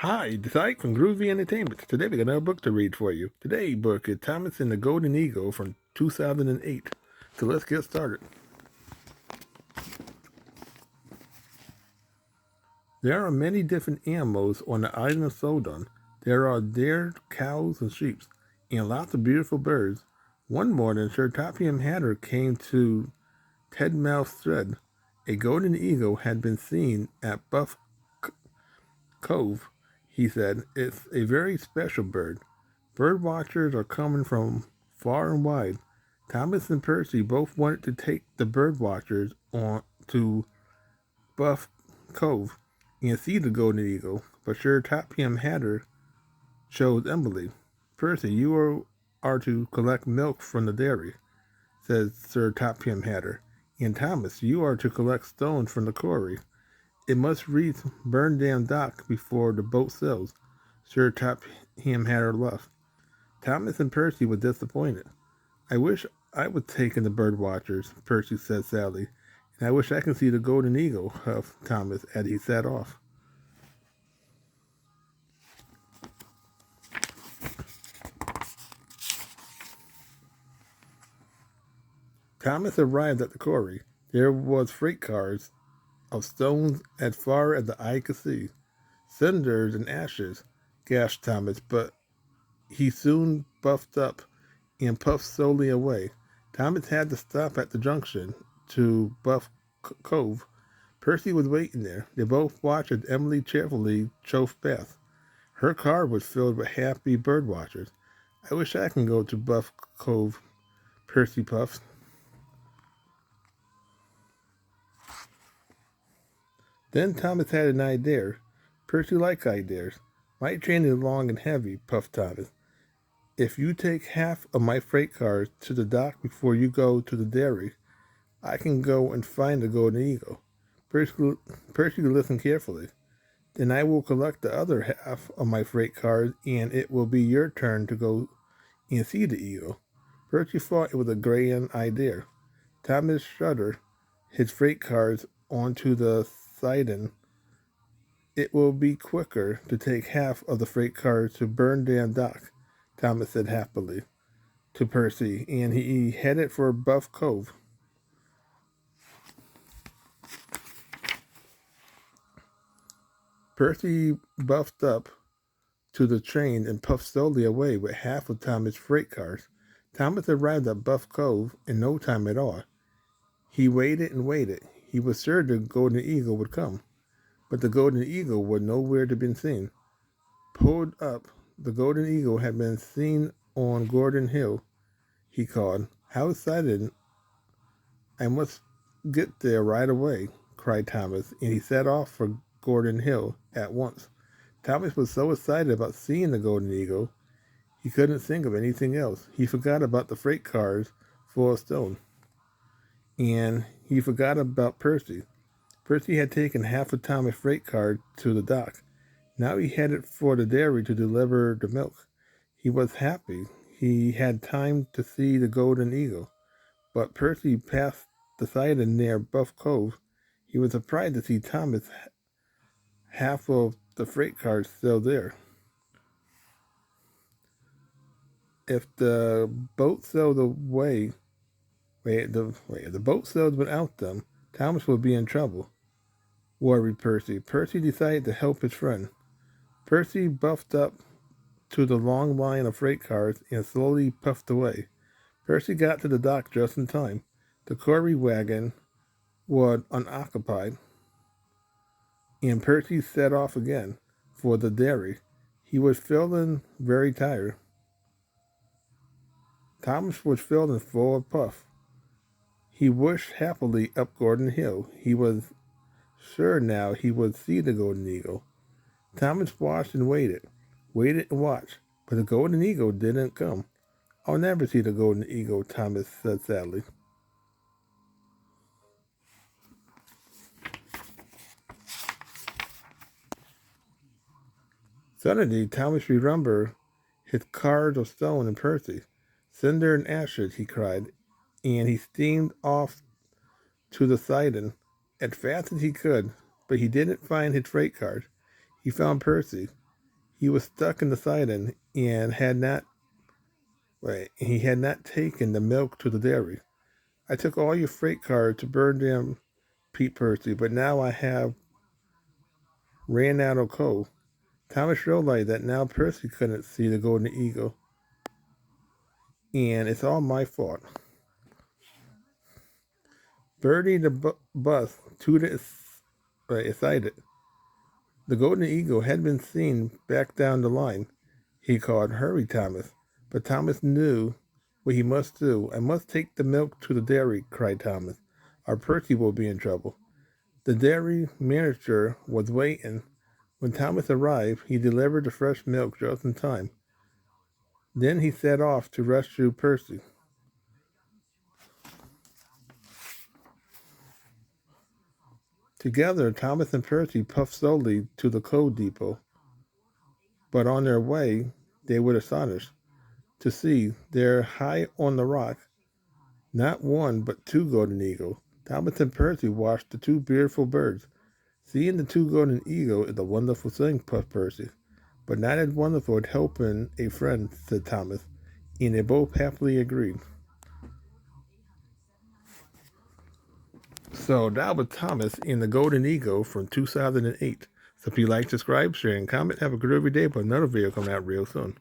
Hi, this is Ike from Groovy Entertainment. Today we got another book to read for you. Today's book is Thomas and the Golden Eagle from 2008. So let's get started. There are many different animals on the island of Sodon. There are deer, cows, and sheep, and lots of beautiful birds. One morning, Sir Topham Hatter came to Tedmouth Thread. A golden eagle had been seen at Buff Cove, he said. It's a very special bird. Bird watchers are coming from far and wide. Thomas and Percy both wanted to take the bird watchers on to Buff Cove and see the golden eagle, but Sir Topham Hatter chose Emily. Percy, are to collect milk from the dairy, said Sir Topham Hatter, and Thomas, you are to collect stones from the quarry. It must reach Burndam Dock before the boat sails. Sir Topham Hatter left. Thomas and Percy were disappointed. I wish I was taking the bird watchers, Percy said sadly, and I wish I could see the golden eagle, huffed Thomas as he set off. Thomas arrived at the quarry. There was freight cars of stones as far as the eye could see. Cinders and ashes, gasped Thomas, but he soon buffed up and puffed slowly away. Thomas had to stop at the junction to Buff Cove. Percy was waiting there. They both watched as Emily cheerfully chauffeured past. Her car was filled with happy bird watchers. I wish I could go to Buff Cove, Percy puffed. Then Thomas had an idea. Percy liked ideas. My train is long and heavy, puffed Thomas. If you take half of my freight cars to the dock before you go to the dairy, I can go and find the golden eagle. Percy listened carefully. Then I will collect the other half of my freight cars, and it will be your turn to go and see the eagle. Percy thought it was a grand idea. Thomas shuddered his freight cars onto the siding. It will be quicker to take half of the freight cars to Burndam Dock, Thomas said happily to Percy, and he headed for Buff Cove. Percy buffed up to the train and puffed slowly away with half of Thomas' freight cars. Thomas arrived at Buff Cove in no time at all. He waited and waited. He was sure the golden eagle would come, but the golden eagle was nowhere to be seen. Pulled up, the golden eagle had been seen on Gordon Hill, he called. How excited! I must get there right away, cried Thomas, and he set off for Gordon Hill at once. Thomas was so excited about seeing the golden eagle, he couldn't think of anything else. He forgot about the freight cars full of stone, and he forgot about Percy. Percy had taken half of Thomas' freight car to the dock. Now he headed for the dairy to deliver the milk. He was happy. He had time to see the golden eagle. But Percy passed the siding near Buff Cove. He was surprised to see Thomas half of the freight cars still there. If the boat sailed away, if the boat sailed without them, Thomas would be in trouble, worried Percy. Percy decided to help his friend. Percy buffed up to the long line of freight cars and slowly puffed away. Percy got to the dock just in time. The quarry wagon was unoccupied, and Percy set off again for the dairy. He was feeling very tired. Thomas was feeling full of puff. He wished happily up Gordon Hill. He was sure now he would see the golden eagle. Thomas watched and waited and watched, but the golden eagle didn't come. I'll never see the golden eagle, Thomas said sadly. Suddenly, Thomas remembered his cards of stone and Percy. Cinder and ashes, he cried, and he steamed off to the siding as fast as he could, but he didn't find his freight cars. He found Percy. He was stuck in the siding and he had not taken the milk to the dairy. I took all your freight cars to burn them, Pete Percy, but now I have ran out of coal. Thomas realized that now Percy couldn't see the golden eagle, and it's all my fault. Bertie the bus tooted excited. The golden eagle had been seen back down the line. He called, "Hurry, Thomas." But Thomas knew what he must do. "I must take the milk to the dairy," cried Thomas, "or Percy will be in trouble." The dairy manager was waiting. When Thomas arrived, he delivered the fresh milk just in time. Then he set off to rescue Percy. Together, Thomas and Percy puffed slowly to the coal depot. But on their way, they were astonished to see there, high on the rock, not one but two golden eagles. Thomas and Percy watched the two beautiful birds. "Seeing the two golden eagles is a wonderful thing," puffed Percy. "But not as wonderful as helping a friend," said Thomas, and they both happily agreed. So that was Thomas and the Golden Eagle from 2008. So if you like, subscribe, share, and comment. Have a groovy day, but another video coming out real soon.